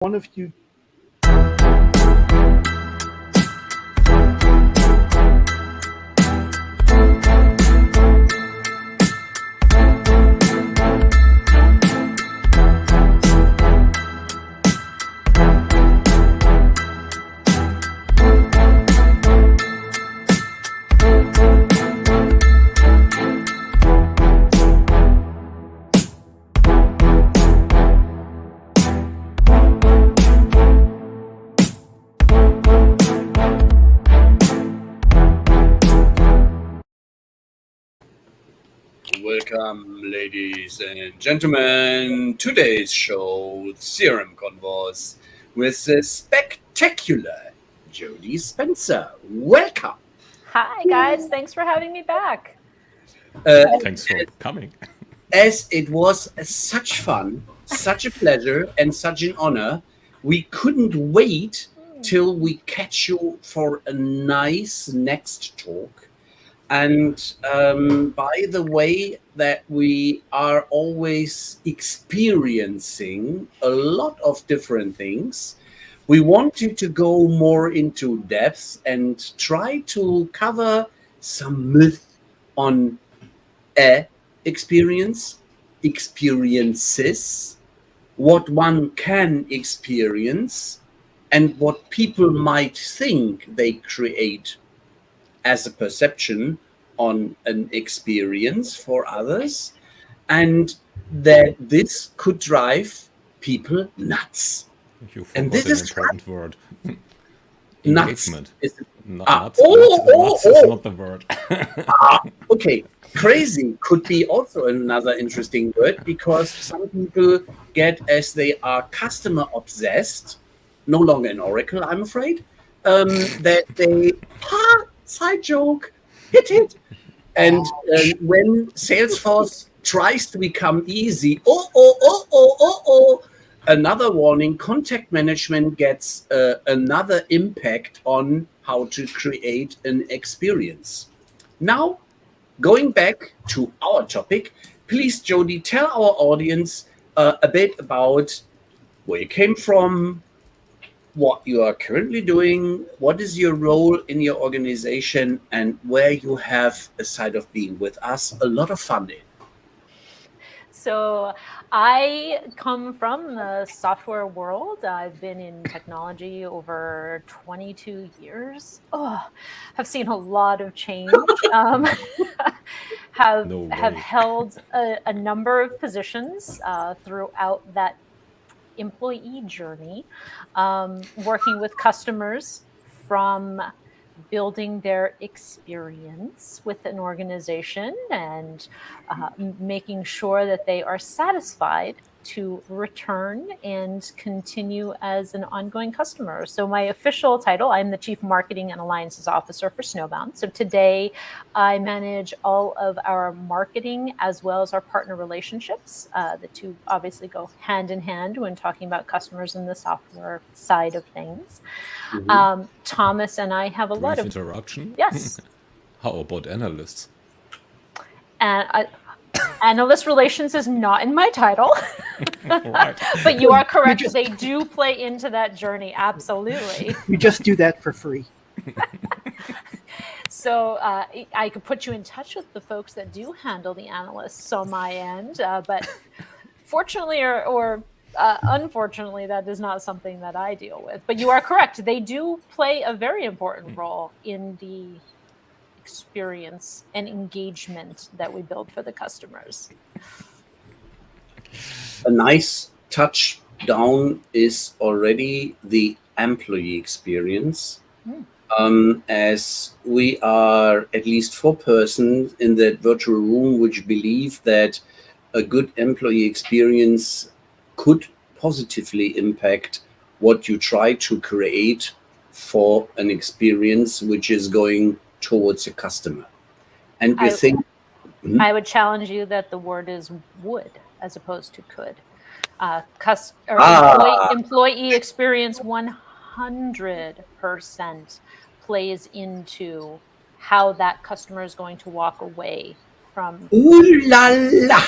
one of you. Welcome, ladies and gentlemen. Today's show, Serum Converse, with the spectacular Jody Spencer. Welcome. Hi, guys. Thanks for having me back. Thanks for coming. As it was such fun, such a pleasure, and such an honor, we couldn't wait till we catch you for a nice next talk. And by the way, that we are always experiencing a lot of different things, we wanted to go more into depth and try to cover some myth on experiences, what one can experience, and what people might think they create as a perception on an experience for others, and that this could drive people nuts. You And forgot this an is important word. nuts. Engagement. Nuts Nuts is not the word. Okay, crazy could be also another interesting word, because some people get, as they are customer obsessed, no longer an oracle, I'm afraid, that they, side joke, hit. And when Salesforce tries to become easy, another warning, contact management gets another impact on how to create an experience. Now, going back to our topic, please, Jody, tell our audience a bit about where you came from, what you are currently doing, what is your role in your organization, and where you have, aside of being with us, a lot of fun in. So I come from the software world. I've been in technology over 22 years. I've seen a lot of change. Have held a number of positions throughout that employee journey, working with customers from building their experience with an organization and making sure that they are satisfied to return and continue as an ongoing customer. So my official title, I'm the Chief Marketing and Alliances Officer for Snowbound. So today I manage all of our marketing as well as our partner relationships. The two obviously go hand in hand when talking about customers in the software side of things. Mm-hmm. Thomas and I have a lot of interruption. Yes. How about analysts? And analyst relations is not in my title. Right. But you are correct. They do play into that journey. Absolutely. We just do that for free. So I could put you in touch with the folks that do handle the analysts on my end. But fortunately or unfortunately, that is not something that I deal with. But you are correct. They do play a very important role in the experience and engagement that we build for the customers. A nice touchdown is already the employee experience. As we are at least 4 persons in that virtual room which believe that a good employee experience could positively impact what you try to create for an experience which is going towards a customer. And we think... I would challenge you that the word is would as opposed to could. Employee experience 100% plays into how that customer is going to walk away from... Ooh la la!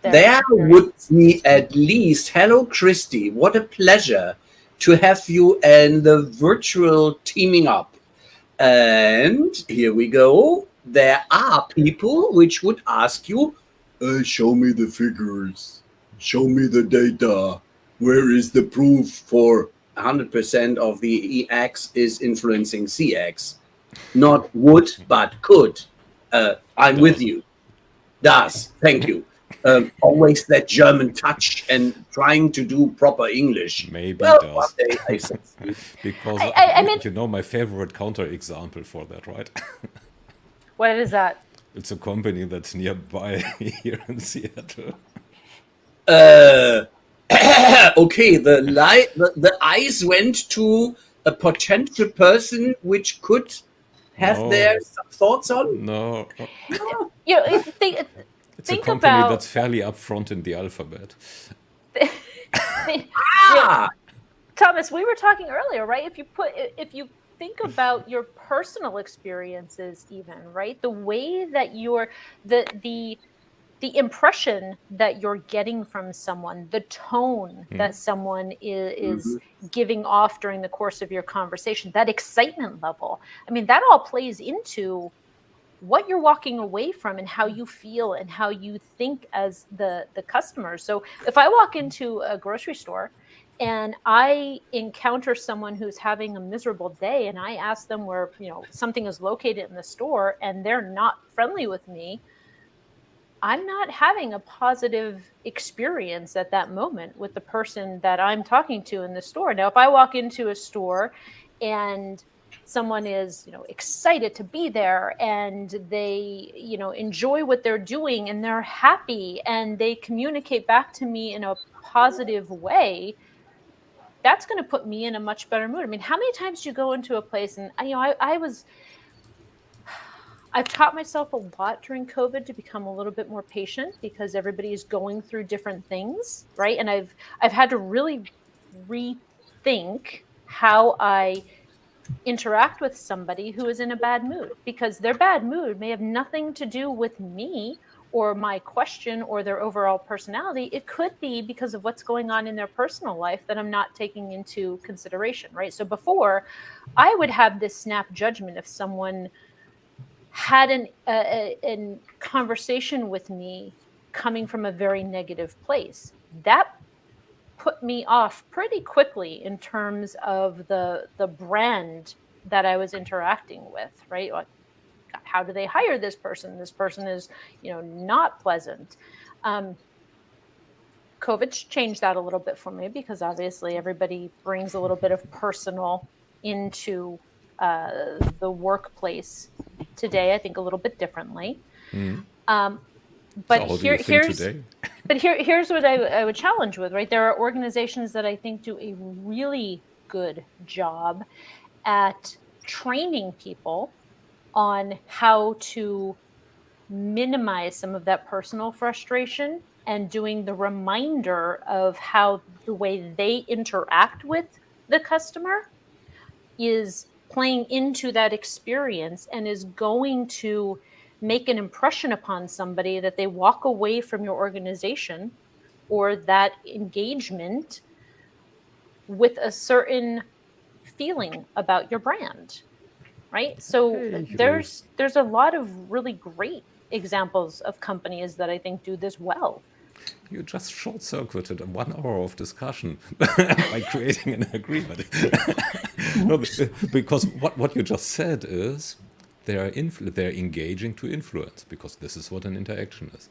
There would be at least... Hello, Christy. What a pleasure to have you and the virtual teaming up. And here we go. There are people which would ask you, show me the figures, show me the data. Where is the proof for 100% of the EX is influencing CX? Not would, but could. I'm with you. Does. Thank you. Always that German touch and trying to do proper English. Maybe Well, does. one day I succeed. Because I mean, you know my favorite counterexample for that, right? what is that? It's a company that's nearby here in Seattle. Okay, the eyes went to a potential person which could have No. their thoughts on. No, You know, it's a think company about that's fairly upfront in the alphabet. Ah, Thomas, we were talking earlier, right? If you think about your personal experiences, even right, the way that you're the impression that you're getting from someone, the tone that someone is giving off during the course of your conversation, that excitement level. I mean, that all plays into what you're walking away from and how you feel and how you think as the customer. So if I walk into a grocery store and I encounter someone who's having a miserable day and I ask them where, something is located in the store and they're not friendly with me, I'm not having a positive experience at that moment with the person that I'm talking to in the store. Now, if I walk into a store and someone is, excited to be there and they, enjoy what they're doing and they're happy and they communicate back to me in a positive way, that's going to put me in a much better mood. I mean, how many times do you go into a place and, I've taught myself a lot during COVID to become a little bit more patient because everybody is going through different things, right? And I've had to really rethink how I interact with somebody who is in a bad mood, because their bad mood may have nothing to do with me or my question or their overall personality. It could be because of what's going on in their personal life that I'm not taking into consideration, right? So before, I would have this snap judgment if someone had a conversation with me coming from a very negative place. That put me off pretty quickly in terms of the brand that I was interacting with, right? Like, how do they hire this person? This person is, not pleasant. COVID's changed that a little bit for me because obviously everybody brings a little bit of personal into the workplace today, I think a little bit differently. But So how do you think today? But here's what I would challenge with, right? There are organizations that I think do a really good job at training people on how to minimize some of that personal frustration and doing the reminder of how the way they interact with the customer is playing into that experience and is going to make an impression upon somebody that they walk away from your organization or that engagement with a certain feeling about your brand, right? So there's a lot of really great examples of companies that I think do this well. You just short-circuited 1 hour of discussion by creating an agreement. No, because what you just said is they're engaging to influence, because this is what an interaction is.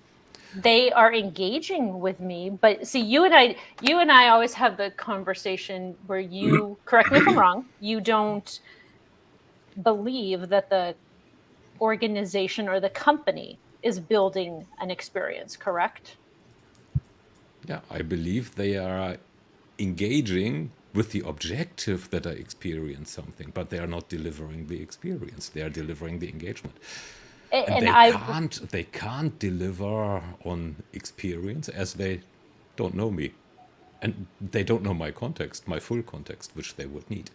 They are engaging with me, but see, you and I always have the conversation where you, correct me if I'm wrong, you don't believe that the organization or the company is building an experience, correct? Yeah, I believe they are engaging with the objective that I experience something, but they are not delivering the experience. They are delivering the engagement. And they can't deliver on experience as they don't know me. And they don't know my context, my full context, which they would need.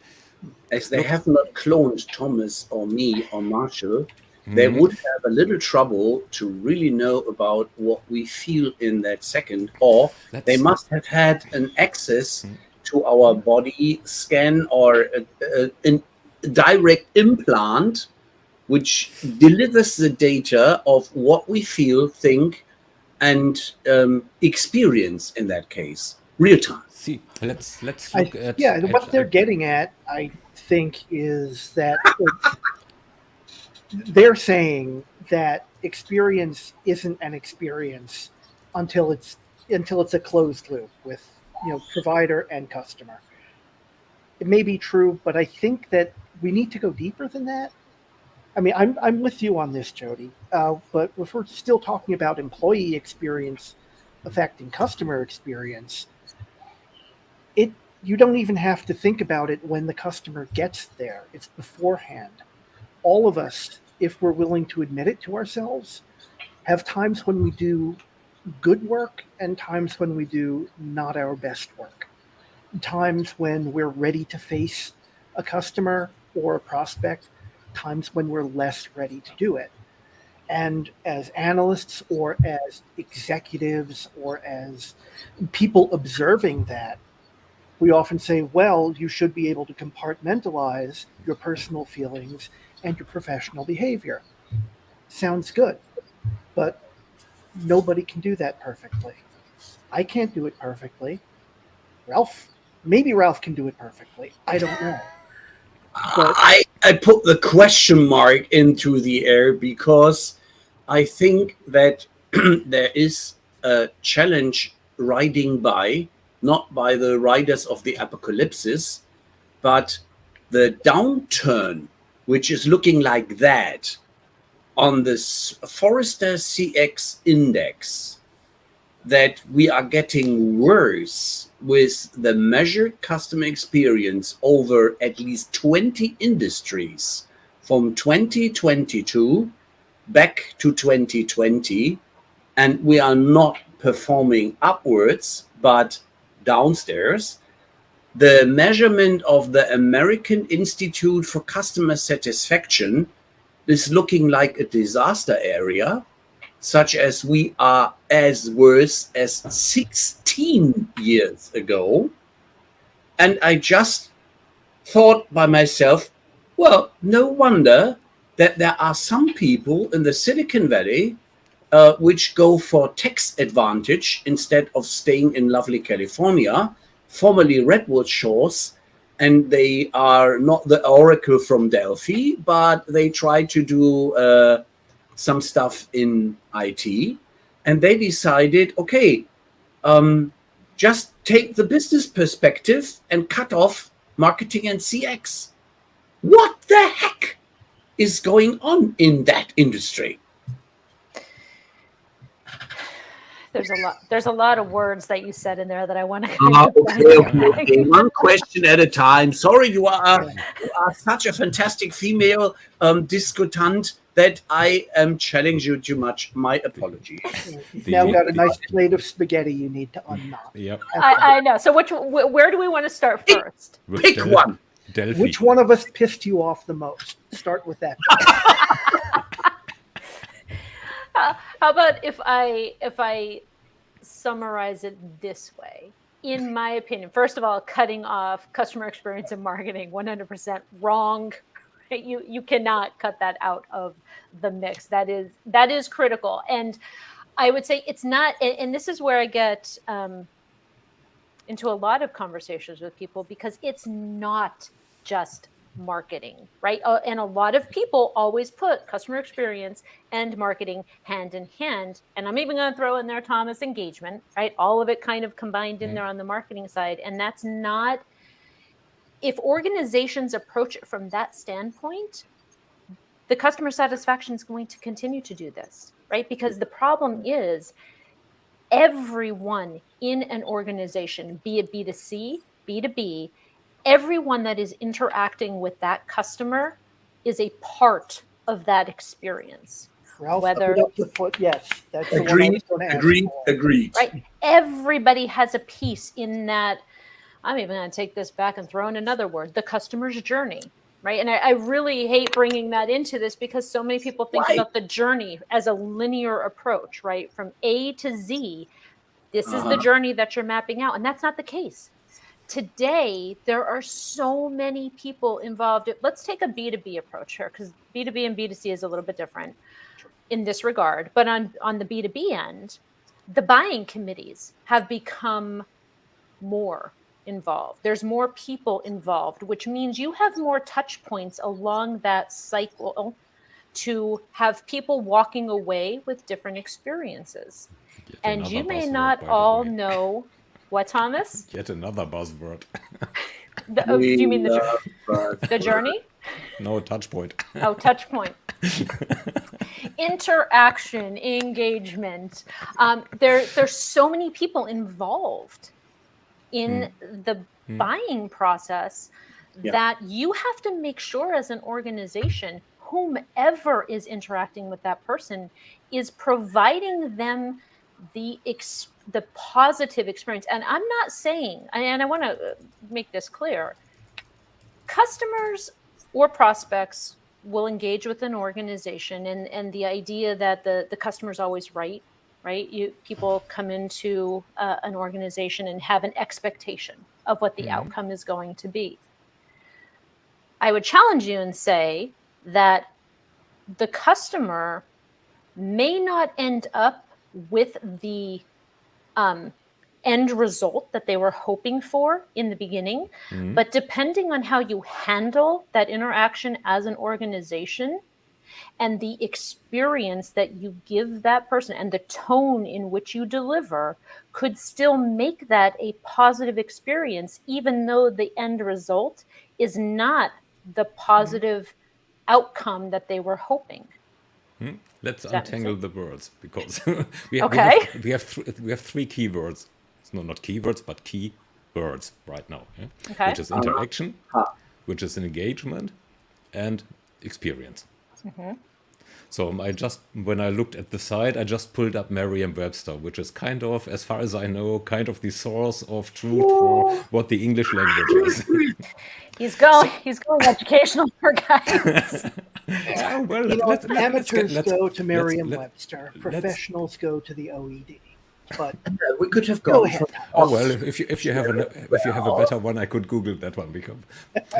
As they have not cloned Thomas or me or Marshall, they would have a little trouble to really know about what we feel in that second, or they must have had an access to our body scan or a direct implant which delivers the data of what we feel, think, and experience in that case, real time. See, let's look at what they're getting at, I think, is that they're saying that experience isn't an experience until it's a closed loop with provider and customer. It may be true, but I think that we need to go deeper than that. I mean, I'm with you on this, Jody. But if we're still talking about employee experience affecting customer experience, you don't even have to think about it when the customer gets there. It's beforehand. All of us, if we're willing to admit it to ourselves, have times when we do good work and times when we do not our best work. Times when we're ready to face a customer or a prospect, times when we're less ready to do it. And as analysts or as executives or as people observing that, we often say, well, you should be able to compartmentalize your personal feelings and your professional behavior. Sounds good, but nobody can do that perfectly. I can't do it perfectly. Maybe Ralph can do it perfectly. I don't know. But I put the question mark into the air because I think that there is a challenge riding by, not by the riders of the apocalypse, but the downturn, which is looking like that on this Forrester CX index, that we are getting worse with the measured customer experience over at least 20 industries from 2022 back to 2020, and we are not performing upwards but downstairs. The measurement of the American Institute for Customer Satisfaction is looking like a disaster area, such as we are as worse as 16 years ago. And I just thought by myself, well, no wonder that there are some people in the Silicon Valley which go for tax advantage instead of staying in lovely California, formerly Redwood Shores, and they are not the Oracle from Delphi, but they try to do some stuff in IT, and they decided, okay, just take the business perspective and cut off marketing and CX. What the heck is going on in that industry? There's a lot of words that you said in there that I want to okay. One question at a time. Sorry, you are such a fantastic female discutant that I am challenging you too much. My apologies. You've now got a nice plate of spaghetti you need to unknot. Yep. I know. So where do we want to start first? Pick one. Delphi. Which one of us pissed you off the most? Start with that. How about if I summarize it this way? In my opinion, first of all, cutting off customer experience and marketing, 100% wrong. You cannot cut that out of the mix. That is critical. And I would say it's not, and this is where I get into a lot of conversations with people, because it's not just marketing, right? And a lot of people always put customer experience and marketing hand in hand. And I'm even going to throw in there, Thomas, engagement, right? All of it kind of combined in there on the marketing side. And that's not, if organizations approach it from that standpoint, the customer satisfaction is going to continue to do this, right? Because the problem is everyone in an organization, be it B2C, B2B, everyone that is interacting with that customer is a part of that experience. Ralph, put up the foot. Yes, that's the one I was going to ask for. Agreed. Right. Everybody has a piece in that. I'm even going to take this back and throw in another word, the customer's journey, right? And I really hate bringing that into this because so many people think about the journey as a linear approach, right? From A to Z, this is the journey that you're mapping out. And that's not the case. today, there are so many people involved. Let's take a B2B approach here, because B2B and B2C is a little bit different in this regard. But on the B2B end, the buying committees have become more involved. There's more people involved, which means you have more touch points along that cycle to have people walking away with different experiences. Yet And another you may buzzword, not by the all way. know what, Thomas? Yet another buzzword. Do you mean love the journey? No touch point. Oh, touch point. Interaction, engagement. There's so many people involved in the buying process that you have to make sure as an organization, whomever is interacting with that person is providing them the positive experience. And I'm not saying, and I want to make this clear, customers or prospects will engage with an organization, and the idea that the customer is always right. People come into an organization and have an expectation of what the outcome is going to be. I would challenge you and say that the customer may not end up with the end result that they were hoping for in the beginning, but depending on how you handle that interaction as an organization and the experience that you give that person and the tone in which you deliver could still make that a positive experience, even though the end result is not the positive outcome that they were hoping. Let's that make untangle sense? the words, because we Okay. have three keywords. No, not keywords, but key words right now. Yeah? Okay. Which is interaction, which is engagement, and experience. So when I looked at the site, I just pulled up Merriam-Webster, which is kind of, as far as I know, kind of the source of truth for what the English language is. He's going educational for guidance. Oh, well, Amateurs go to let's- Merriam-Webster. let's- Professionals go to the OED. But We could have go gone ahead. for Oh well, if you have a better one, I could Google that one, because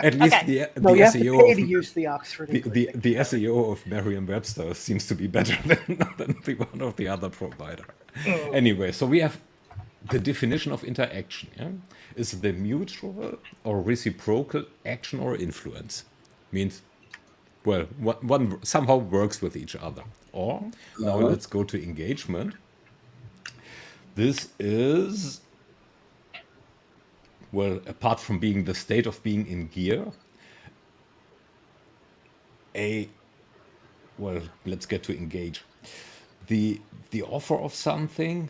at least Okay. the No, you have to SEO pay of to use the Oxford English the Dictionary. SEO of Merriam-Webster seems to be better than the one of the other provider. Anyway, so we have the definition of interaction. Yeah? Is the mutual or reciprocal action or influence. Means, well, one somehow works with each other. Or now let's go to engagement. This is, well, apart from being the state of being in gear, well, let's get to engage. The offer of something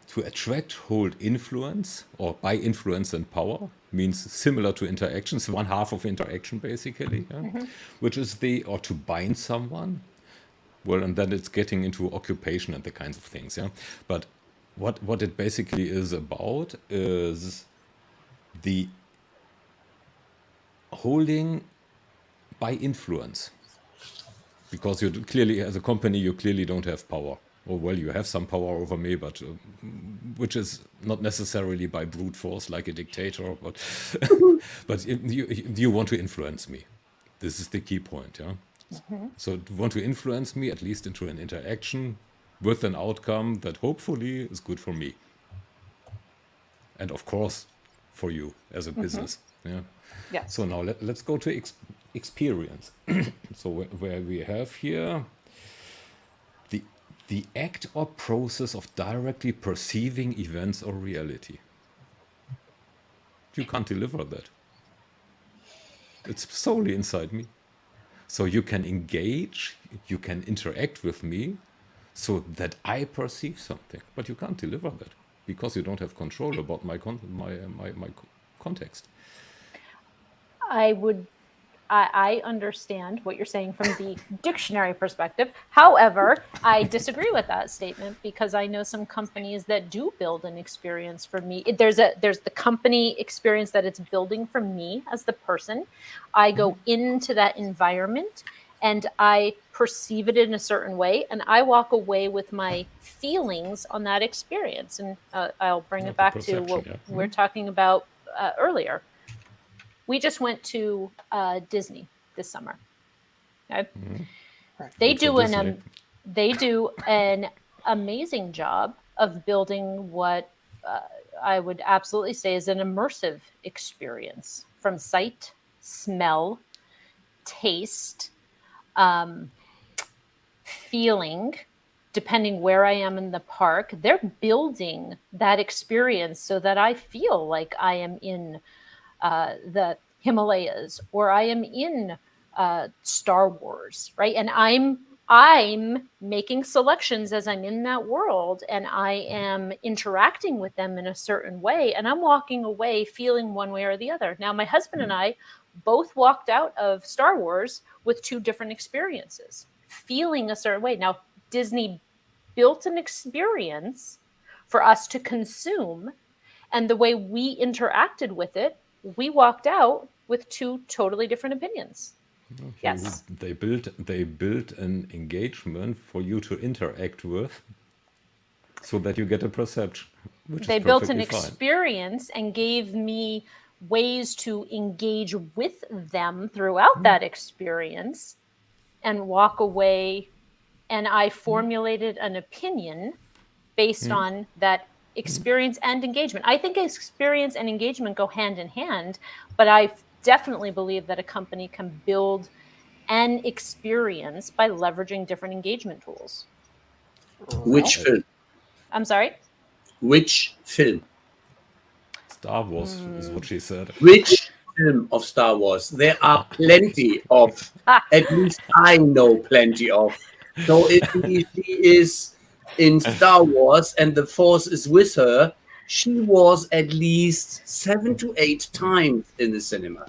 to attract, hold influence, or by influence and power, means similar to interactions, one half of interaction basically, yeah? Which is or to bind someone. Well, and then it's getting into occupation and the kinds of things, yeah. But what it basically is about is the holding by influence, because you clearly, as a company, you clearly don't have power. Oh well, you have some power over me, but which is not necessarily by brute force like a dictator, but but you want to influence me. This is the key point, yeah. So you want to influence me at least into an interaction with an outcome that hopefully is good for me, and of course for you as a business. Yeah. Yes. So now let's go to experience. So where we have here the act or process of directly perceiving events or reality. You can't deliver that. It's solely inside me. So you can engage, you can interact with me so that I perceive something, but you can't deliver that because you don't have control about my context. I understand what you're saying from the dictionary perspective. However, I disagree with that statement, because I know some companies that do build an experience for me. There's the company experience that it's building for me as the person. I go into that environment and I perceive it in a certain way, and I walk away with my feelings on that experience. And I'll bring it back to what we were talking about earlier. We just went to Disney this summer. Okay? Right. They Good for do Disney. they do an amazing job of building what I would absolutely say is an immersive experience, from sight, smell, taste, feeling, depending where I am in the park. They're building that experience so that I feel like I am in the Himalayas, or I am in Star Wars, right? And I'm making selections as I'm in that world, and I am interacting with them in a certain way, and I'm walking away feeling one way or the other. Now, my husband and I both walked out of Star Wars with two different experiences, feeling a certain way. Now, Disney built an experience for us to consume, and the way we interacted with it, we walked out with two totally different opinions. Yes. They built an engagement for you to interact with, so that you get a perception, which They is built an perfectly fine. experience and gave me ways to engage with them throughout that experience and walk away. And I formulated an opinion based on that experience and engagement. I think experience and engagement go hand in hand, but I definitely believe that a company can build an experience by leveraging different engagement tools. Which film? I'm sorry? Which film? Star Wars is what she said. Which film of Star Wars? There are plenty of. At least I know plenty of. So if she is in Star Wars and the Force is with her, she was at least 7 to 8 times in the cinema.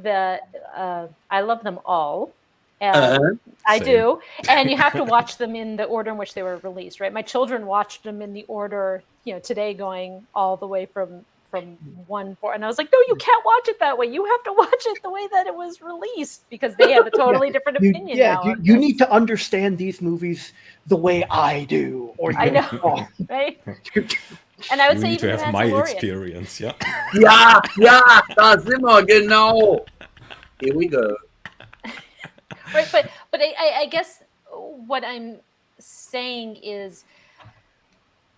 I love them all. I do. And you have to watch them in the order in which they were released, right? My children watched them in the order, today, going all the way from 1-4. And I was like, no, you can't watch it that way. You have to watch it the way that it was released, because they have a totally different opinion now. You need to understand these movies the way I do. Or I know, right? And I would say You need to even have my Mandalorian. experience, yeah. Ja, da sind wir, genau. Here we go. Right, but I guess what I'm saying is,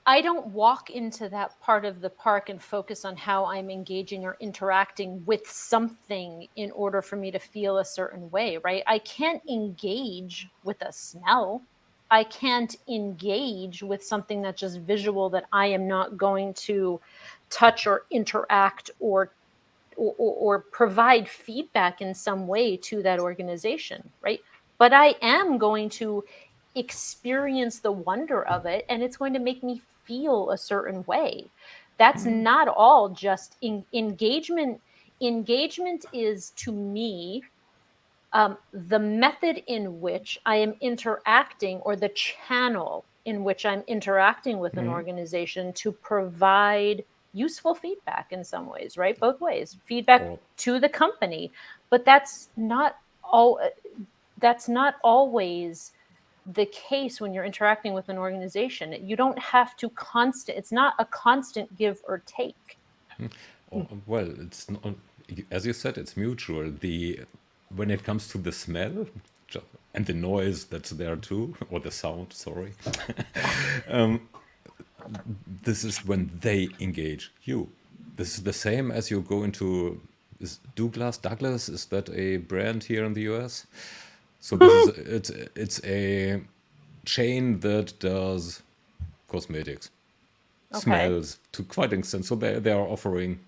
I don't walk into that part of the park and focus on how I'm engaging or interacting with something in order for me to feel a certain way, right? I can't engage with a smell. I can't engage with something that's just visual that I am not going to touch or interact or provide feedback in some way to that organization, right? But I am going to experience the wonder of it, and it's going to make me feel a certain way. That's not all just engagement. Engagement is, to me, the method in which I am interacting, or the channel in which I'm interacting with an organization to provide useful feedback in some ways, right? Both ways, feedback to the company, but that's not always the case when you're interacting with an organization. You don't have to it's not a constant give or take. Well, it's not, as you said, it's mutual. When it comes to the smell and the noise that's there too, or the sound, sorry, this is when they engage you. This is the same as you go into Douglas. Is that a brand here in the US? So it's a chain that does cosmetics, smells to quite an extent. So they are offering,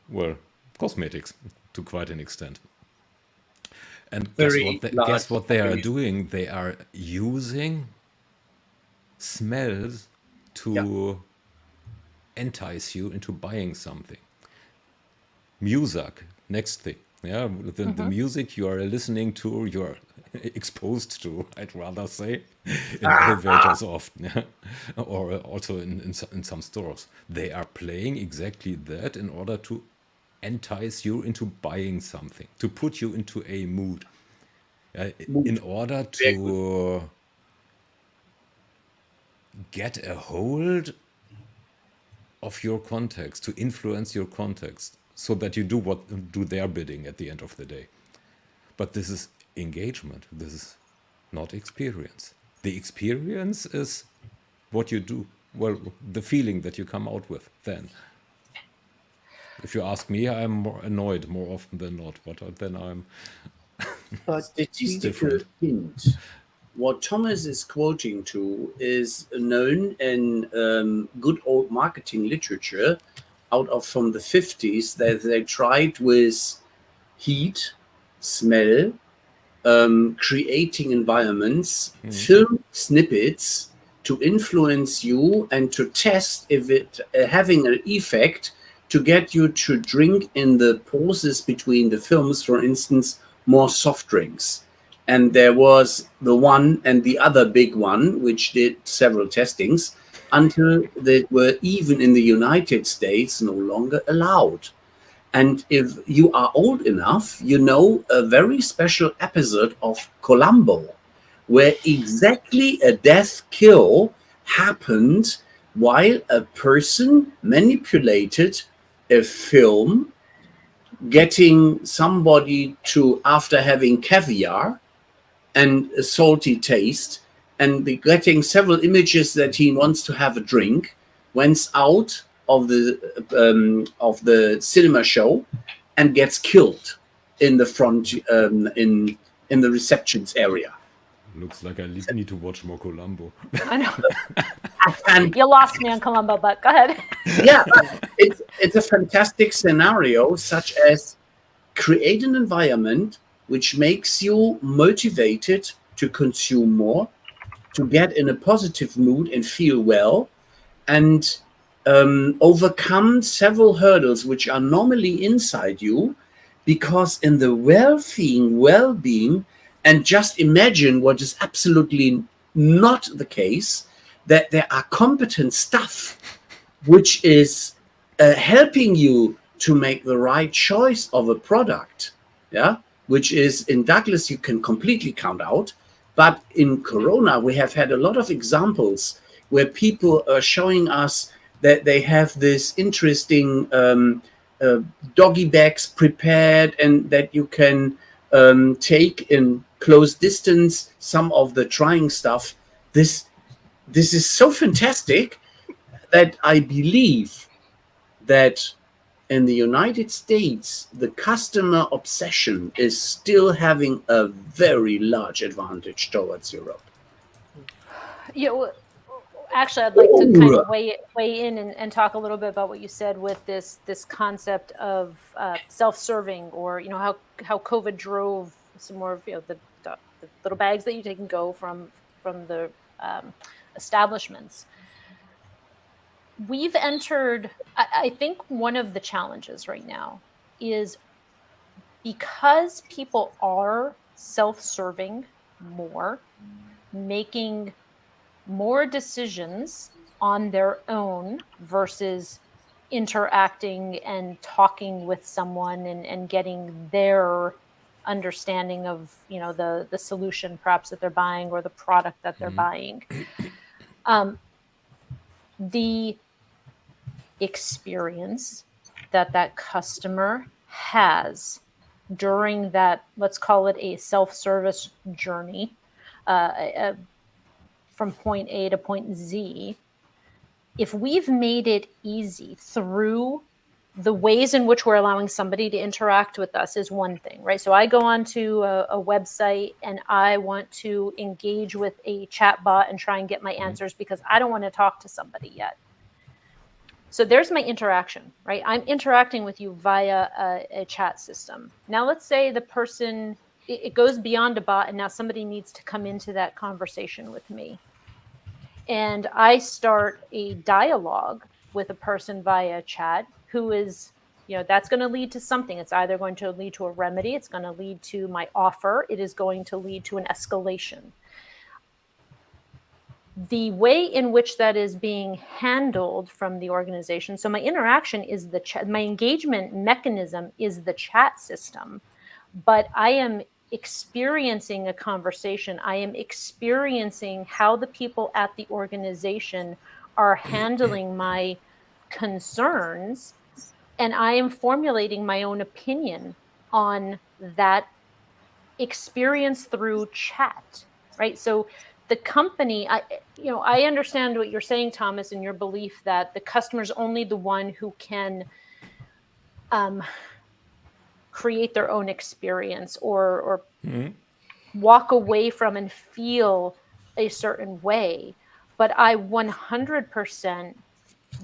well, cosmetics to quite an extent. And guess what they are doing? They are using smells to entice you into buying something. Music, next thing. Yeah, the music you are listening to, you're exposed to, I'd rather say, in elevators often, yeah? Or also in some stores. They are playing exactly that in order to entice you into buying something, to put you into a mood, in order Very good. to get a hold of your context, to influence your context, so that you do their bidding at the end of the day. But this is engagement. This is not experience. The experience is what you do. Well, the feeling that you come out with then. If you ask me, I'm more annoyed more often than not, but then I'm But Statistical different. hint. What Thomas is quoting to is known in good old marketing literature out of from the 50s that they tried with heat, smell, creating environments, film snippets to influence you and to test if it having an effect to get you to drink in the pauses between the films, for instance, more soft drinks. And there was the one and the other big one, which did several testings until they were even in the United States no longer allowed. And if you are old enough, you know a very special episode of Columbo, where exactly a death kill happened while a person manipulated a film, getting somebody to, after having caviar and a salty taste, and getting several images that he wants to have a drink, went out of the cinema show and gets killed in the front in the receptions area. Looks like I need to watch more Columbo. I know. And You lost me on Columbo, but go ahead. yeah, it's a fantastic scenario, such as create an environment which makes you motivated to consume more, to get in a positive mood and feel well, and overcome several hurdles which are normally inside you, because in the well-being, and just imagine what is absolutely not the case, that there are competent stuff which is helping you to make the right choice of a product, yeah, which is in Douglas you can completely count out. But in Corona, we have had a lot of examples where people are showing us that they have this interesting doggy bags prepared, and that you can take in close distance some of the trying stuff. This is so fantastic that I believe that in the United States, the customer obsession is still having a very large advantage towards Europe. Yeah, well, actually, I'd like to kind of weigh in and talk a little bit about what you said with this concept of self-serving, or how COVID drove some more of the little bags that you take and go from the establishments. We've entered. I think one of the challenges right now is because people are self-serving more, making more decisions on their own versus interacting and talking with someone and getting their understanding of the solution perhaps that they're buying, or the product that they're buying. The experience that customer has during that, let's call it a self-service journey, from point A to point Z, if we've made it easy through the ways in which we're allowing somebody to interact with us, is one thing, right? So I go onto a website and I want to engage with a chat bot and try and get my answers because I don't want to talk to somebody yet. So there's my interaction, right? I'm interacting with you via a chat system. Now let's say the person, it goes beyond a bot, and now somebody needs to come into that conversation with me. And I start a dialogue with a person via chat who is, that's going to lead to something. It's either going to lead to a remedy, it's going to lead to my offer, it is going to lead to an escalation. the way in which that is being handled from the organization. So my interaction is the chat, my engagement mechanism is the chat system, but I am experiencing a conversation. I am experiencing how the people at the organization are handling my concerns, and I am formulating my own opinion on that experience through chat, right? So the company, I understand what you're saying, Thomas, and your belief that the customer is only the one who can create their own experience or walk away from and feel a certain way. But I 100%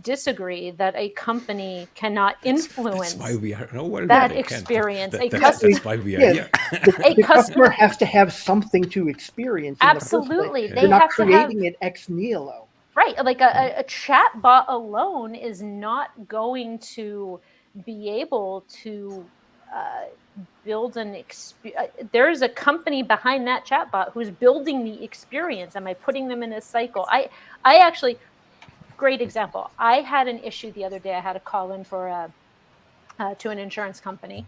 disagree that a company cannot influence That's why we are. No, well, that they can. experience. That's why we are Yeah, here. the customer has to have something to experience. In Absolutely. The first place. They You're not have to have, creating it ex nihilo. right, like a chat bot alone is not going to be able to build an experience. There's a company behind that chatbot who's building the experience. Am I putting them in a cycle? I actually, great example. I had an issue the other day. I had a call in for to an insurance company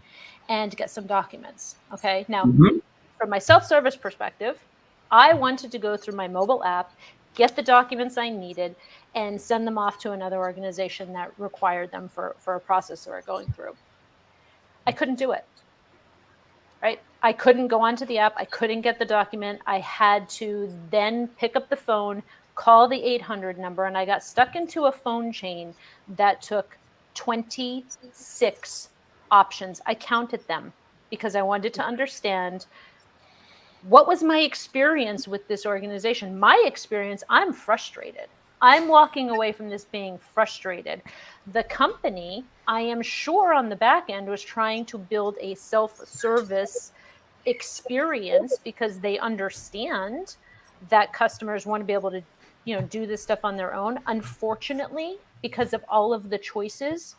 and get some documents. Okay, now from my self-service perspective, I wanted to go through my mobile app, get the documents I needed, and send them off to another organization that required them for a process they were going through. I couldn't do it. Right? I couldn't go onto the app. I couldn't get the document. I had to then pick up the phone, call the 800 number, and I got stuck into a phone chain that took 26 options. I counted them because I wanted to understand what was my experience with this organization. My experience, I'm frustrated. I'm walking away from this being frustrated. The company, I am sure on the back end, was trying to build a self-service experience because they understand that customers want to be able to, do this stuff on their own. Unfortunately, because of all of the choices,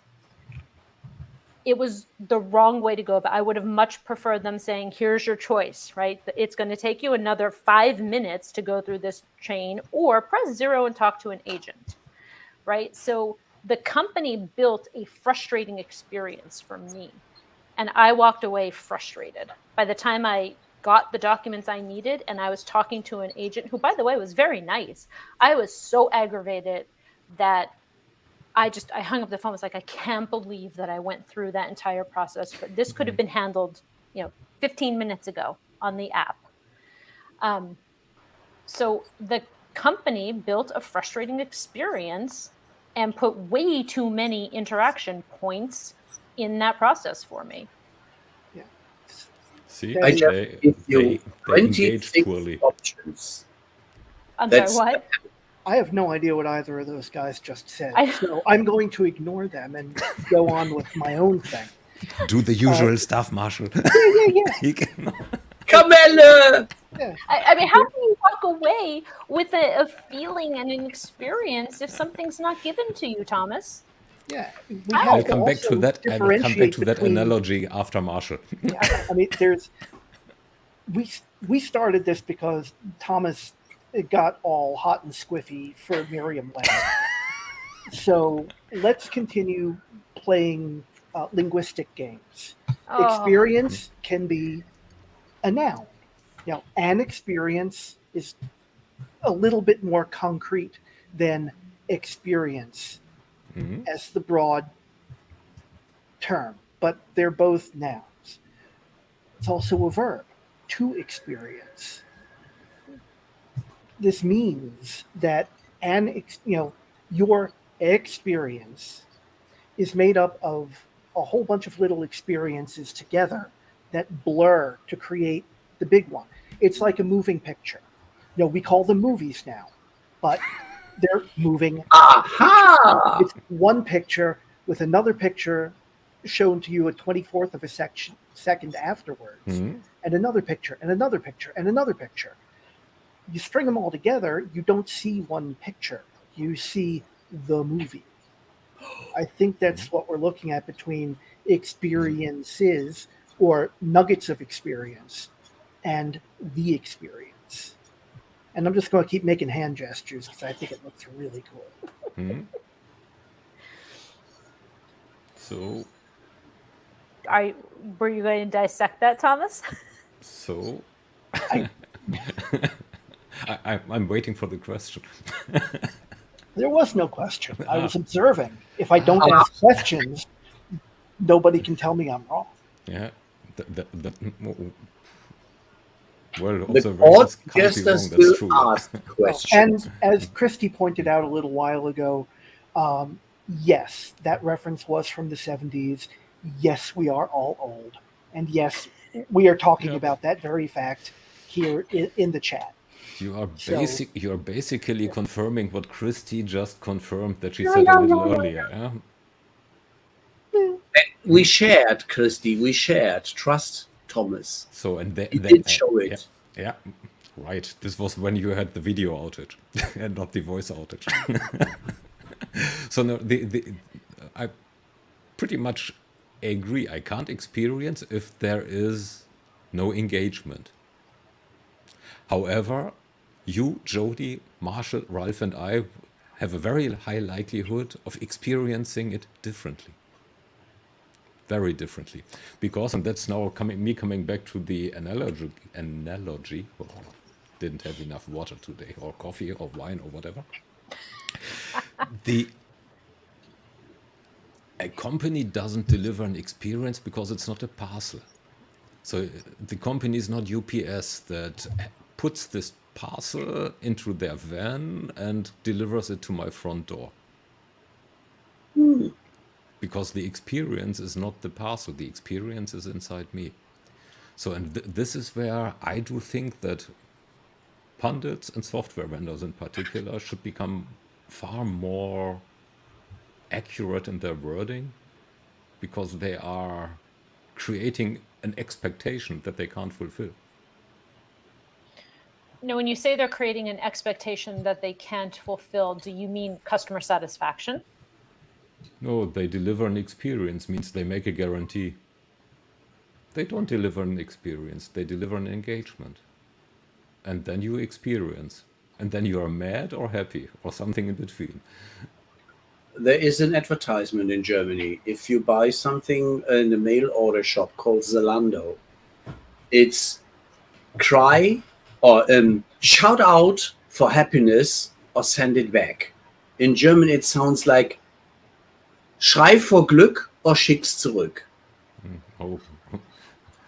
it was the wrong way to go. But I would have much preferred them saying, here's your choice, right? It's going to take you another 5 minutes to go through this chain, or press 0 and talk to an agent, right? So the company built a frustrating experience for me, and I walked away frustrated. By the time I got the documents I needed and I was talking to an agent who, by the way, was very nice, I was so aggravated that I hung up the phone. I was like, I can't believe that I went through that entire process. This could have been handled, 15 minutes ago on the app. So the company built a frustrating experience and put way too many interaction points in that process for me. Yeah. See, That is- they engage 26 poorly. options. I'm That's- sorry, what? I have no idea what either of those guys just said, I- so I'm going to ignore them and go on with my own thing. Do the usual stuff, Marshall. Yeah. He can- Kamelle! Yeah. I mean, how can you walk away with a feeling and an experience if something's not given to you, Thomas? Yeah, we I'll have I'll come back to also that. I will come back differentiate to that between- analogy after Marshall. I mean, we started this because Thomas got all hot and squiffy for Merriam-Webster. So let's continue playing linguistic games. Oh. Experience can be a noun. An experience is a little bit more concrete than experience as the broad term, but they're both nouns. It's also a verb, to experience. This means that your experience is made up of a whole bunch of little experiences together that blur to create the big one. It's like a moving picture. We call them movies now, but they're moving. Aha! It's one picture with another picture shown to you a 24th of a second afterwards, and another picture, and another picture, and another picture. You string them all together, you don't see one picture. You see the movie. I think that's what we're looking at between experiences or nuggets of experience and the experience. And I'm just going to keep making hand gestures because I think it looks really cool. Hmm? So, Were you going to dissect that, Thomas? so I, I'm waiting for the question. there was no question. I Ah. was observing. If I don't ask questions, nobody can tell me I'm wrong. Yeah. Well, The observations court can't be wrong. just That's will true. Yeah. ask Oh, questions. and as Christy pointed out a little while ago, yes, that reference was from the 70s. Yes, we are all old. And yes, we are talking Yeah. about that very fact here in the chat. You are So- you are basically confirming what Christy just confirmed that she said a little earlier. Yeah? We shared, Christy. We shared. Trust Thomas. So and He did show it. Yeah, right. This was when you had the video outage and not the voice outage. So no, I pretty much agree. I can't experience if there is no engagement. However, you, Jody, Marshall, Ralph, and I have a very high likelihood of experiencing it differently. Very differently. Because, and that's now coming back to the analogy. Oh, didn't have enough water today, or coffee, or wine, or whatever. A company doesn't deliver an experience because it's not a parcel. So the company is not UPS that puts this parcel into their van and delivers it to my front door. Because the experience is not the parcel, the experience is inside me. So, and this is where I do think that pundits and software vendors in particular should become far more accurate in their wording, because they are creating an expectation that they can't fulfill. No, when you say they're creating an expectation that they can't fulfill, do you mean customer satisfaction? No, they deliver an experience means they make a guarantee. They don't deliver an experience, they deliver an engagement. And then you experience. And then you are mad or happy or something in between. There is an advertisement in Germany. If you buy something in a mail order shop called Zalando, it's cry or shout out for happiness or send it back. In German, it sounds like schrei vor Glück or schick's zurück. Oh,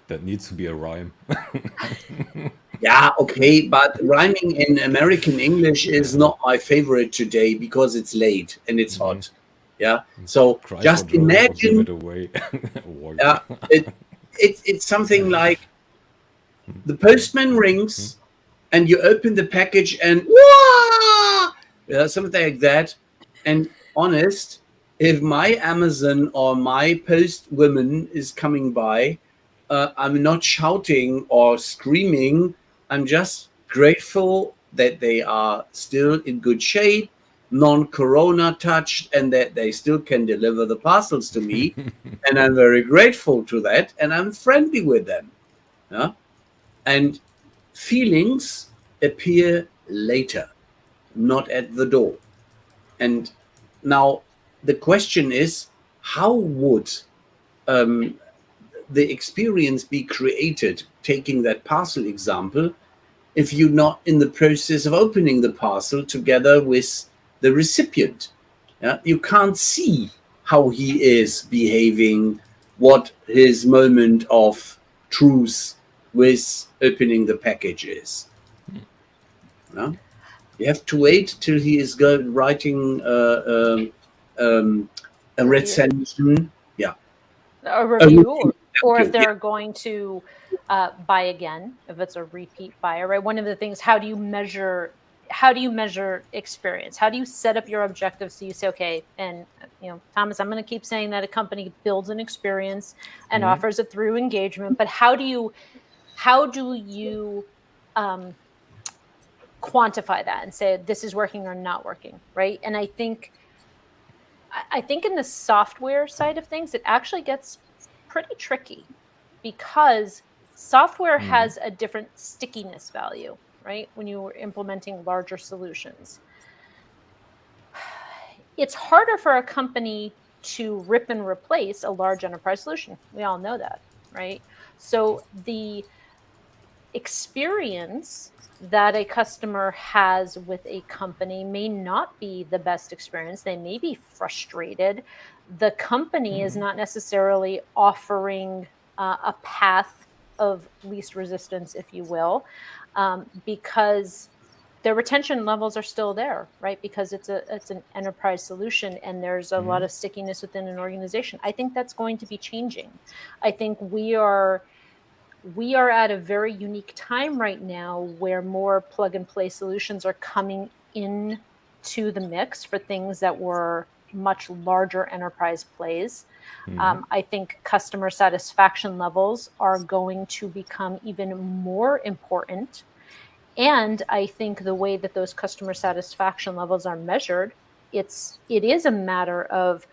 that needs to be a rhyme. Yeah, okay, but rhyming in American English is not my favorite today because it's late and it's hot. Yeah, so Cry just for joy or give imagine. it away. Or- Yeah, it's something like the postman rings and you open the package and wah! Yeah, something like that. And honest, if my Amazon or my post woman is coming by, I'm not shouting or screaming. I'm just grateful that they are still in good shape, non-corona touched, and that they still can deliver the parcels to me. And I'm very grateful to that, and I'm friendly with them. Yeah? And feelings appear later, not at the door. And now the question is, how would the experience be created, taking that parcel example, if you're not in the process of opening the parcel together with the recipient? Yeah? You can't see how he is behaving, what his moment of truth with opening the package is. Yeah? You have to wait till he is writing a recension. Yeah. A review, or if you. they're going to buy again, if it's a repeat buyer, right? One of the things, how do you measure experience? How do you set up your objectives so you say, okay, and Thomas, I'm going to keep saying that a company builds an experience and offers it through engagement, but how do you quantify that and say this is working or not working, right? And I think in the software side of things, it actually gets pretty tricky because software has a different stickiness value, right? When you were implementing larger solutions. It's harder for a company to rip and replace a large enterprise solution. We all know that, right? So the experience that a customer has with a company may not be the best experience. They may be frustrated. The company is not necessarily offering a path of least resistance, if you will, because their retention levels are still there, right? Because it's an enterprise solution and there's a lot of stickiness within an organization. I think that's going to be changing. I think we are at a very unique time right now where more plug and play solutions are coming in to the mix for things that were much larger enterprise plays. I think customer satisfaction levels are going to become even more important. And I think the way that those customer satisfaction levels are measured, it is a matter of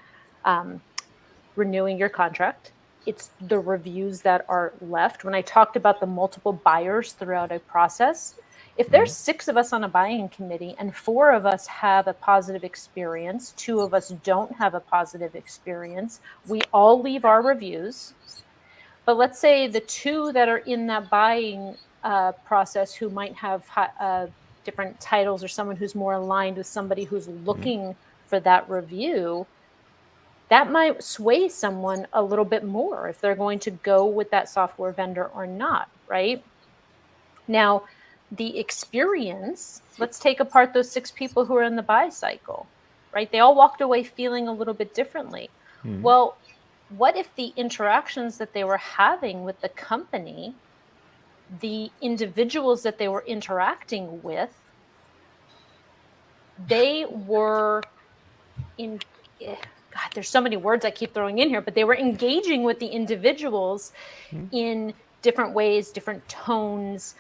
renewing your contract. It's the reviews that are left. When I talked about the multiple buyers throughout a process, if there's 6 of us on a buying committee and 4 of us have a positive experience, 2 of us don't have a positive experience, we all leave our reviews. But let's say the 2 that are in that buying process who might have different titles or someone who's more aligned with somebody who's looking for that review, that might sway someone a little bit more if they're going to go with that software vendor or not, right? Now, the experience, let's take apart those 6 people who are in the buy cycle, right? They all walked away feeling a little bit differently. Well, what if the interactions that they were having with the company, the individuals that they were interacting with, they were in... God, there's so many words I keep throwing in here, but they were engaging with the individuals in different ways, different tones,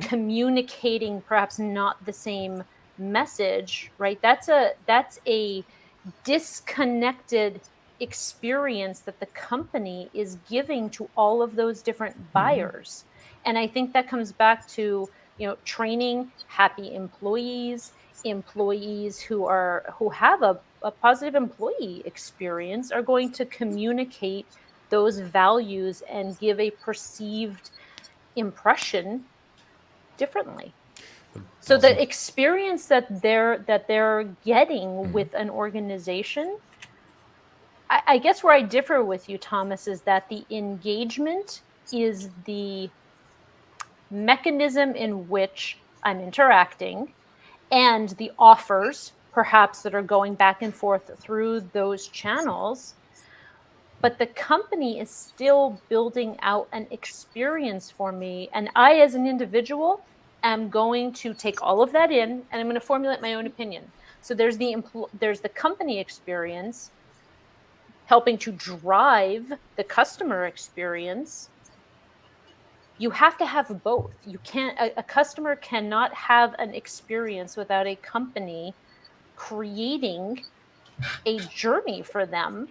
communicating perhaps not the same message, right? That's a disconnected experience that the company is giving to all of those different buyers. And I think that comes back to, training happy employees who have a positive employee experience are going to communicate those values and give a perceived impression differently. So the experience that they're getting with an organization, I guess where I differ with you, Thomas, is that the engagement is the mechanism in which I'm interacting, and the offers perhaps that are going back and forth through those channels. But the company is still building out an experience for me. And I, as an individual, am going to take all of that in and I'm going to formulate my own opinion. So there's the company experience helping to drive the customer experience. You have to have both. You can't, a customer cannot have an experience without a company creating a journey for them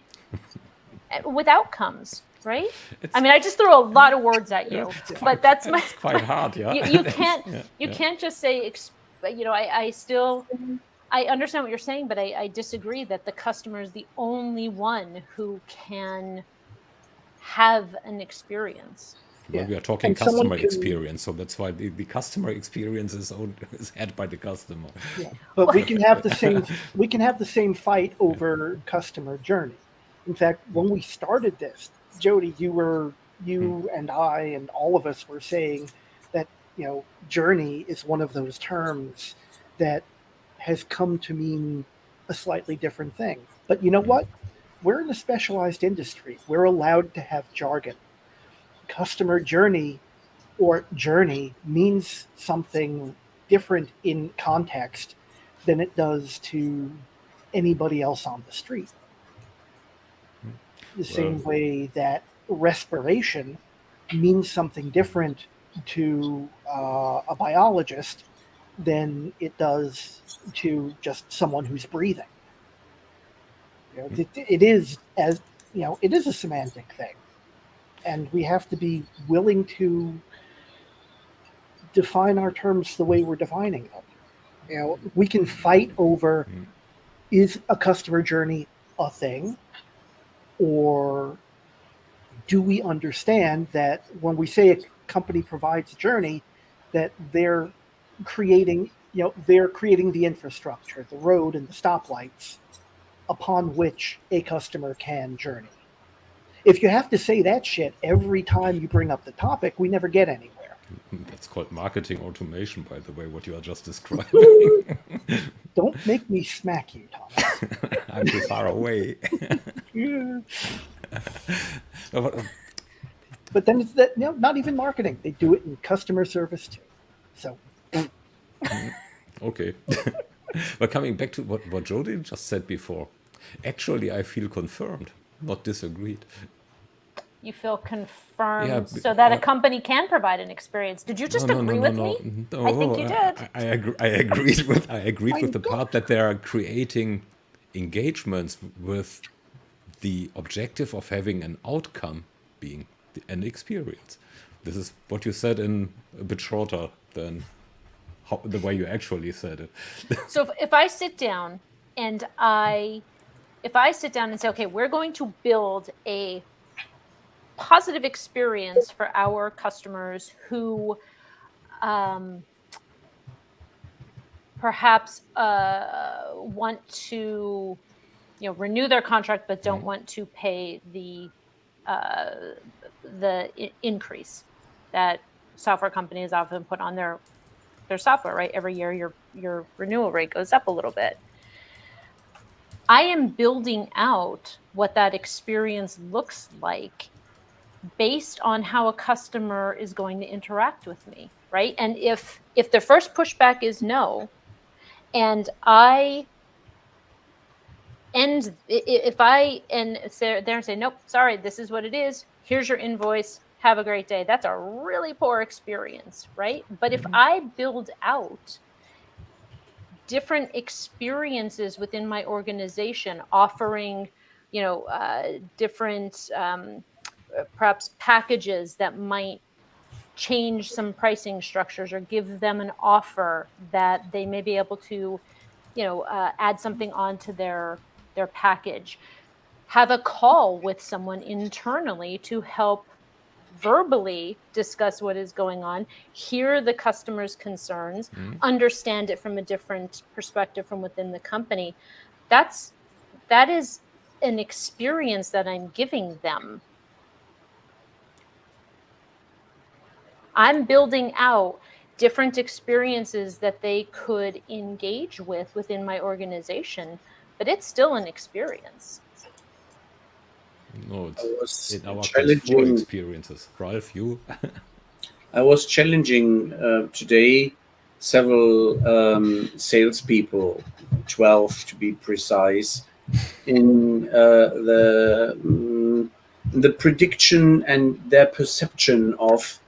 with outcomes, right? I just throw a lot of words at you, but that's it's quite hard, yeah. You can't just say, I understand what you're saying, but I disagree that the customer is the only one who can have an experience. Well, we are talking customer experience, so that's why the customer experience is had by the customer. Yeah, but we can have the same fight over customer journey. In fact, when we started this, Jody, you and I and all of us were saying that journey is one of those terms that has come to mean a slightly different thing. But you know what? We're in a specialized industry. We're allowed to have jargon. Customer journey or journey means something different in context than it does to anybody else on the street. The same way that respiration means something different to a biologist than it does to just someone who's breathing. It is a semantic thing. And we have to be willing to define our terms the way we're defining them. We can fight over, is a customer journey a thing, or do we understand that when we say a company provides a journey, that they're creating the infrastructure, the road and the stoplights upon which a customer can journey. If you have to say that shit every time you bring up the topic, we never get anywhere. That's called marketing automation, by the way, what you are just describing. Don't make me smack you, Thomas. I'm too far away. But then it's that, not even marketing. They do it in customer service too. So, Okay. But coming back to what Jody just said before, actually, I feel confirmed, not disagreed. You feel confirmed Yeah, so that a company can provide an experience. Did you just agree with me? No, I think you did. I agreed with the I'm part that they are creating engagements with the objective of having an outcome being an experience. This is what you said in a bit shorter than the way you actually said it. So if I sit down and say, okay, we're going to build a positive experience for our customers who perhaps want to renew their contract but don't want to pay the increase that software companies often put on their software, right? Every year your renewal rate goes up a little bit. I am building out what that experience looks like based on how a customer is going to interact with me, right? And if the first pushback is no, and if I sit there and say, nope, sorry, this is what it is, here's your invoice, have a great day, that's a really poor experience, right? But if I build out different experiences within my organization, offering, different perhaps packages that might change some pricing structures or give them an offer that they may be able to, add something onto their package, have a call with someone internally to help verbally discuss what is going on, hear the customer's concerns, understand it from a different perspective from within the company. That is an experience that I'm giving them. I'm building out different experiences that they could engage with within my organization, but it's still an experience. No, it's in our case 4 challenging experiences. Ralph, you? I was challenging today several salespeople, 12 to be precise, in the prediction and their perception of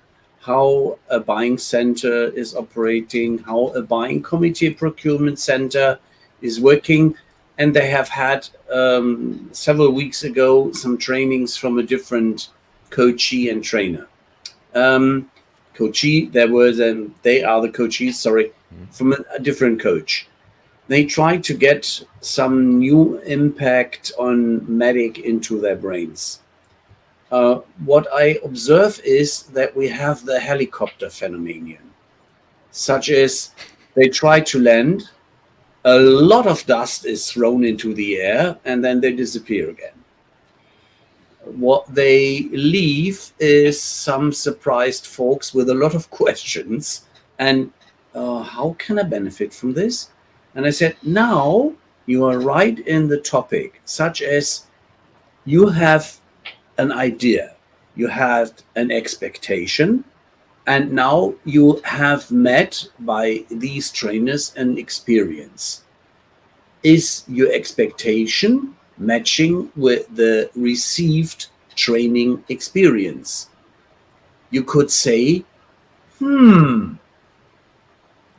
how a buying center is operating, how a buying committee procurement center is working. And they have had several weeks ago some trainings from a different coachee and trainer. Coachee, they are the coachees, sorry, from a different coach. They try to get some new impact on MEDDIC into their brains. What I observe is that we have the helicopter phenomenon, such as they try to land, a lot of dust is thrown into the air, and then they disappear again. What they leave is some surprised folks with a lot of questions. And how can I benefit from this? And I said, now you are right in the topic, such as you have an idea, you have an expectation, and now you have met by these trainers an experience. Is your expectation matching with the received training experience? You could say,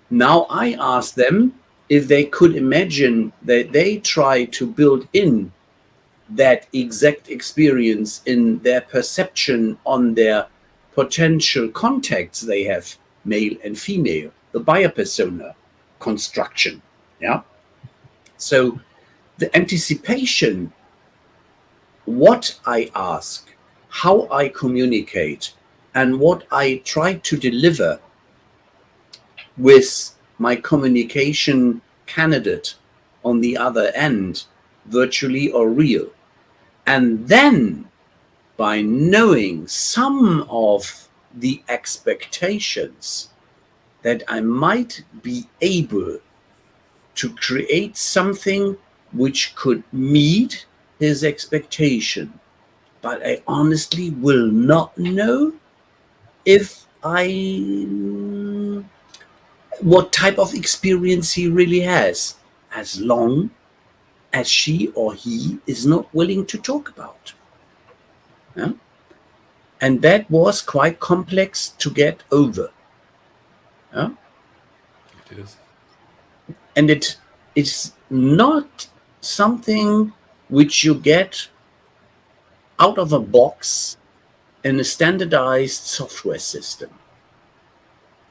Now I ask them if they could imagine that they try to build in that exact experience in their perception on their potential contacts they have male and female, the buyer persona construction. Yeah. So the anticipation, what I ask, how I communicate, and what I try to deliver with my communication candidate on the other end, virtually or real. And then by knowing some of the expectations, that I might be able to create something which could meet his expectation. But I honestly will not know if what type of experience he really has, as long as she or he is not willing to talk about. Yeah? And that was quite complex to get over. Yeah? It is. And it's not something which you get out of a box in a standardized software system.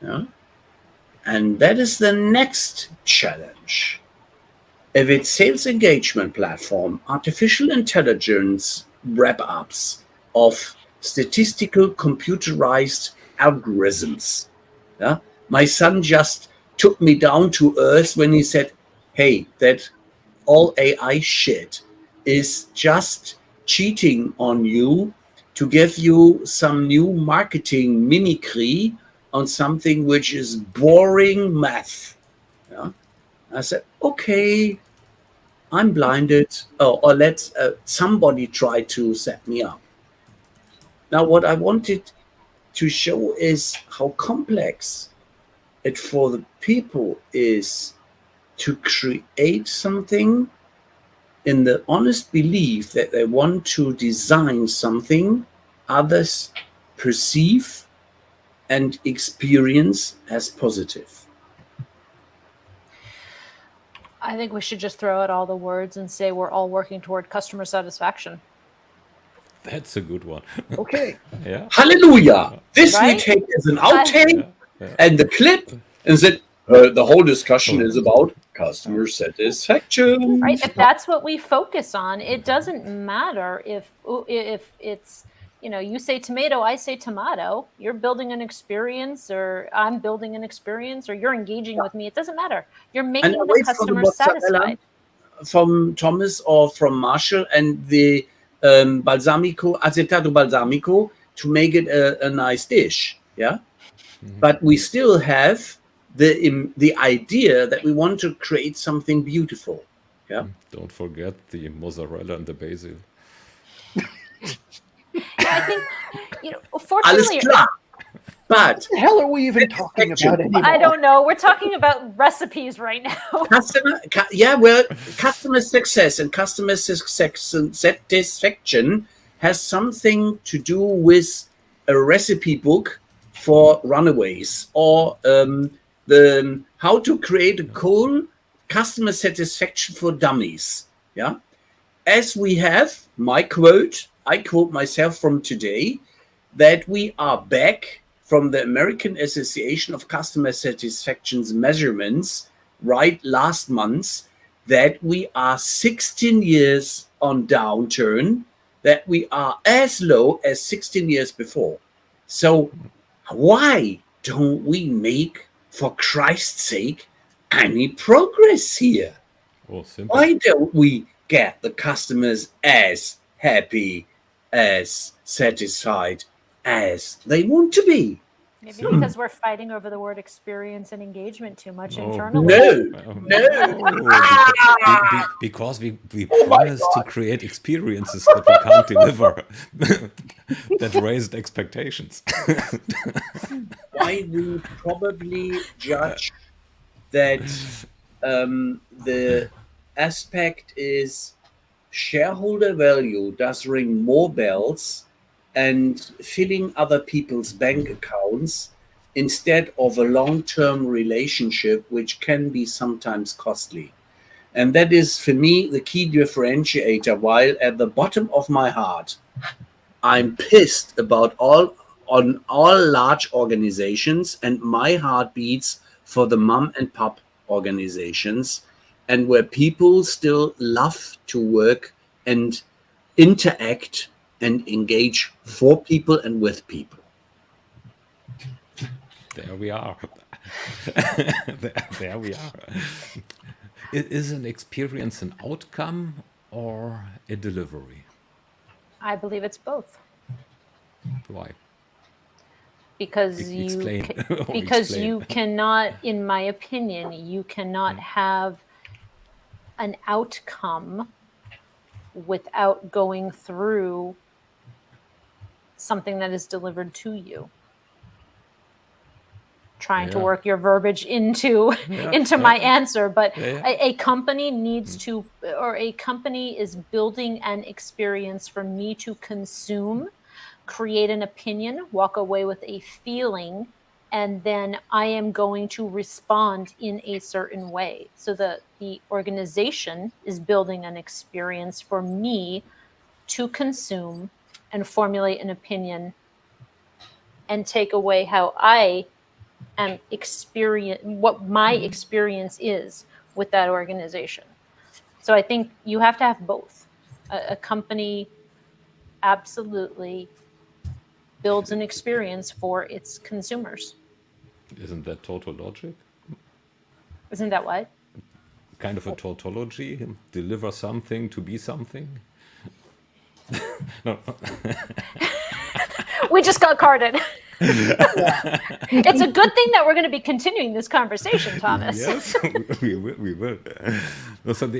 Yeah? And that is the next challenge. If it's sales engagement platform, artificial intelligence wrap-ups of statistical computerized algorithms. Yeah? My son just took me down to earth when he said, hey, that all AI shit is just cheating on you to give you some new marketing mimicry on something which is boring math. Yeah? I said, okay, I'm blinded, or let somebody try to set me up. Now, what I wanted to show is how complex it for the people is to create something in the honest belief that they want to design something others perceive and experience as positive. I think we should just throw out all the words and say we're all working toward customer satisfaction. That's a good one. Okay. Yeah. Hallelujah! This we Right? take as an outtake Yeah. and the clip, and said the whole discussion is about customer satisfaction. Right? If that's what we focus on, it doesn't matter if it's, you say tomato, I say tomato, you're building an experience, or I'm building an experience, or you're engaging with me. It doesn't matter. You're And making I the wait for the customer mozzarella satisfied. from Thomas or from Marshall and the balsamico, acetato balsamico, to make it a nice dish. Yeah. But we still have the idea that we want to create something beautiful. Yeah. Don't forget the mozzarella and the basil. I think, Alles fortunately, klar. But What the hell are we even talking about anymore? I don't know. We're talking about recipes right now. customer success and customer satisfaction has something to do with a recipe book for runaways, or the how to create a cool customer satisfaction for dummies. Yeah, as we have I quote myself from today, that we are back from the American Association of Customer Satisfaction's measurements, right, last month, that we are 16 years on downturn, that we are as low as 16 years before. So why don't we make, for Christ's sake, any progress here? Oh, simple. Why don't we get the customers as happy, as satisfied as they want to be? Maybe because we're fighting over the word experience and engagement too much No. internally. Because we promise to create experiences that we can't deliver, that raised expectations. Why we probably judge that the aspect is shareholder value does ring more bells and filling other people's bank accounts instead of a long-term relationship, which can be sometimes costly. And that is, for me, the key differentiator, while at the bottom of my heart, I'm pissed about all on all large organizations, and my heart beats for the mom and pop organizations, and where people still love to work and interact and engage for people and with people. There we are. There we are. Is an experience an outcome or a delivery? I believe it's both. Why? Because Explain. because Explain. you cannot, in my opinion, you cannot have an outcome without going through something that is delivered to you. Trying to Yeah. work your verbiage into Yeah, my yeah. answer, but Yeah. a company needs to, or a company is building an experience for me to consume, create an opinion, walk away with a feeling, and then I am going to respond in a certain way. So the organization is building an experience for me to consume and formulate an opinion and take away how I am what my experience is with that organization. So I think you have to have both. A company absolutely builds an experience for its consumers. Isn't that tautologic? Isn't that what? Kind of a tautology? Deliver something to be something? No. We just got carded. It's a good thing that we're going to be continuing this conversation, Thomas. Yes, we will. We will. No, so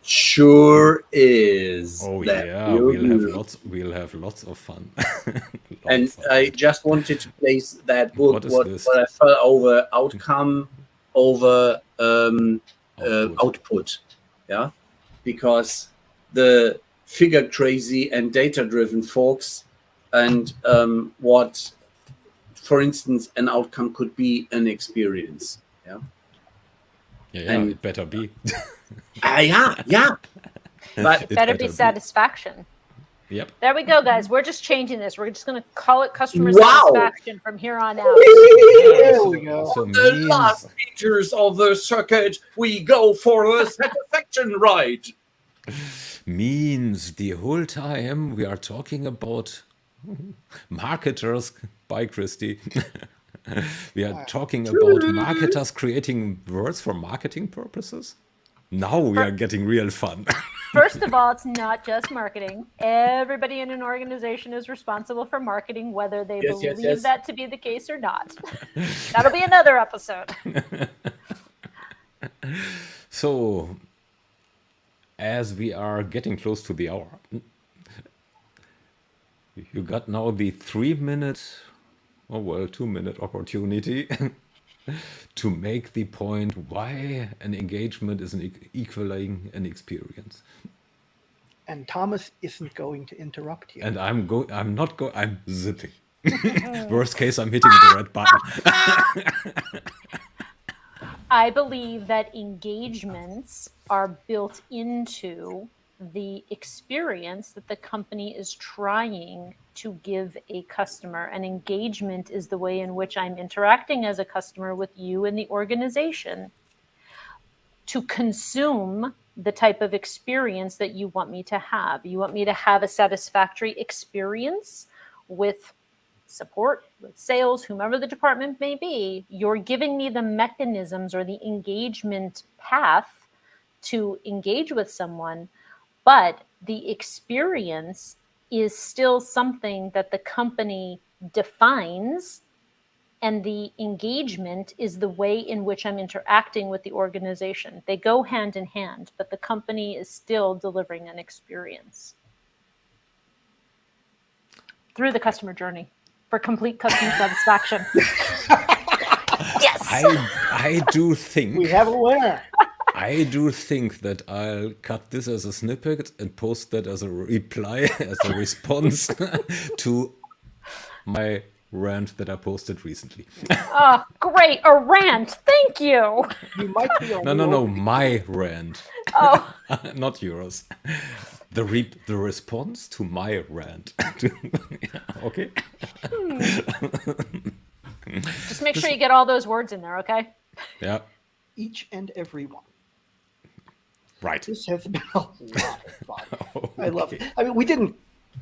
Sure is. oh that yeah, you we'll have do. lots. We'll have lots of fun. And Lots of I fun. just wanted to place that book, What is what this? I fell over, outcome over Output. output. Yeah, because the figure crazy and data driven folks, and what, for instance, an outcome could be an experience. Yeah. Yeah, And- it better be. Yeah. But It Better be satisfaction. Yep. There we go, guys. We're just changing this. We're just going to call it customer Wow. satisfaction from here on out. There we go. So the means last meters of the circuit, we go for the satisfaction ride. means the whole time we are talking about marketers. Bye, Christy. We are talking about marketers creating words for marketing purposes. Now we are getting real fun. First of all, it's not just marketing. Everybody in an organization is responsible for marketing, whether they Yes, believe yes. that to be the case or not. That'll be another episode. So, as we are getting close to the hour, you got now the 3-minute, 2-minute opportunity to make the point why an engagement is equaling an experience. And Thomas isn't going to interrupt you. And I'm zipping. Worst case, I'm hitting the red button. I believe that engagements are built into the experience that the company is trying to give a customer. An engagement is the way in which I'm interacting as a customer with you and the organization to consume the type of experience that you want me to have. You want me to have a satisfactory experience with support, with sales, whomever the department may be. You're giving me the mechanisms or the engagement path to engage with someone, but the experience is still something that the company defines, and the engagement is the way in which I'm interacting with the organization. They go hand in hand, but the company is still delivering an experience through the customer journey for complete customer satisfaction. Yes. I do think We have a winner. I do think that I'll cut this as a snippet and post that as a reply, as a response to my rant that I posted recently. Oh, great. A rant. Thank you. You might be on No, my rant, Oh, not yours. The response to my rant. Okay. Just make sure you get all those words in there, okay? Yeah, Each and every one. right. This has been a lot of fun. I love it. Okay. I mean,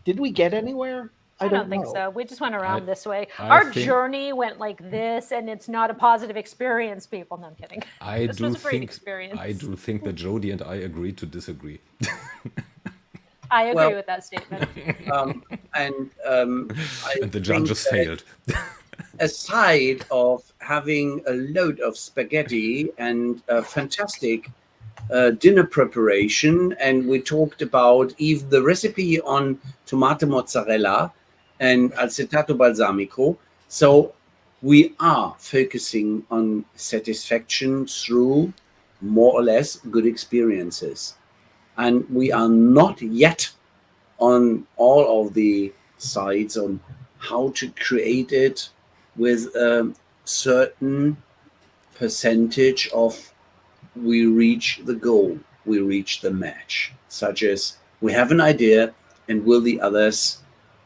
did we get anywhere? I don't think know. so. We just went around this way. I Our think- journey went like this, and it's not a positive experience, people. No, I'm kidding. I This do was a great think experience. I do think that Jody and I agree to disagree. I agree Well- with that statement. And I And the think judges that failed. aside of having a load of spaghetti and fantastic dinner preparation, and we talked about even the recipe on tomato mozzarella and acetato balsamico. So we are focusing on satisfaction through more or less good experiences. And we are not yet on all of the sides on how to create it with a certain percentage of we reach the goal, we reach the match, such as we have an idea and will the others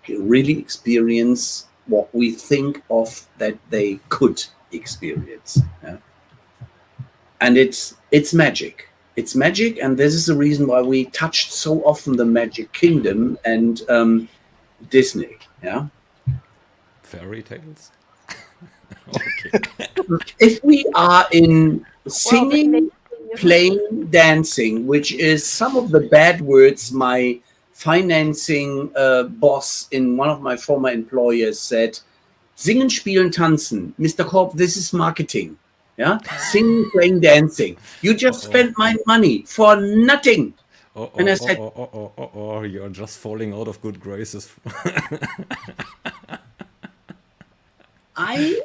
really experience what we think of that they could experience. Yeah? And it's magic. It's magic, and this is the reason why we touched so often the Magic Kingdom and Disney. Yeah. Fairy tales. Okay. If we are in singing, Well, playing, dancing, which is some of the bad words my financing boss in one of my former employers said, singen, spielen, tanzen. Mr. Korb, this is marketing. Yeah, singing, playing, dancing. You just spent my money for nothing. And I said, You're just falling out of good graces.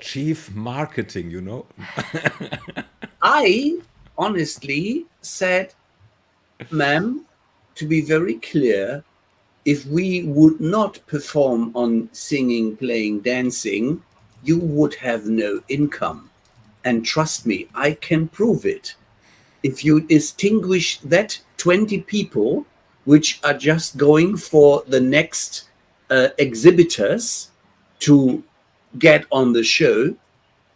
Chief marketing, you know. I honestly said, ma'am, to be very clear, if we would not perform on singing, playing, dancing, you would have no income. And trust me, I can prove it. If you distinguish that 20 people, which are just going for the next exhibitors to get on the show,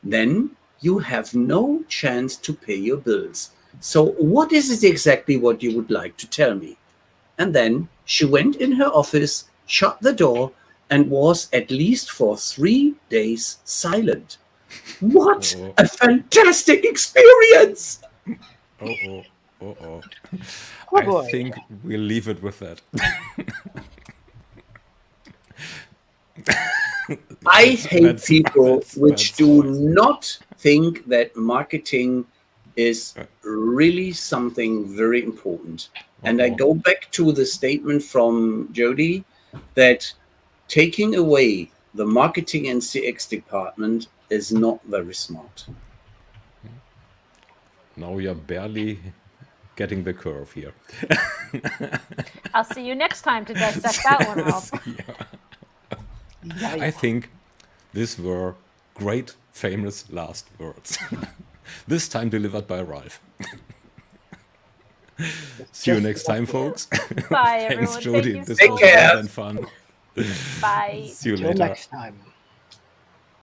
then you have no chance to pay your bills. So what is it exactly what you would like to tell me? And then she went in her office, shut the door, and was at least for 3 days silent. What a fantastic experience! Oh, I boy. think we'll leave it with that. I hate people which that's do fine. not think that marketing is really something very important. And I go back to the statement from Jody that taking away the marketing and CX department is not very smart. Now you're barely getting the curve here. I'll see you next time to dissect that one, Rob. I think these were great, famous last words. This time delivered by Ralph. See you next time, folks. Bye, Thanks, everyone. Jody. Thank you This so was Take care. more than fun. Bye. See you Till later. next time.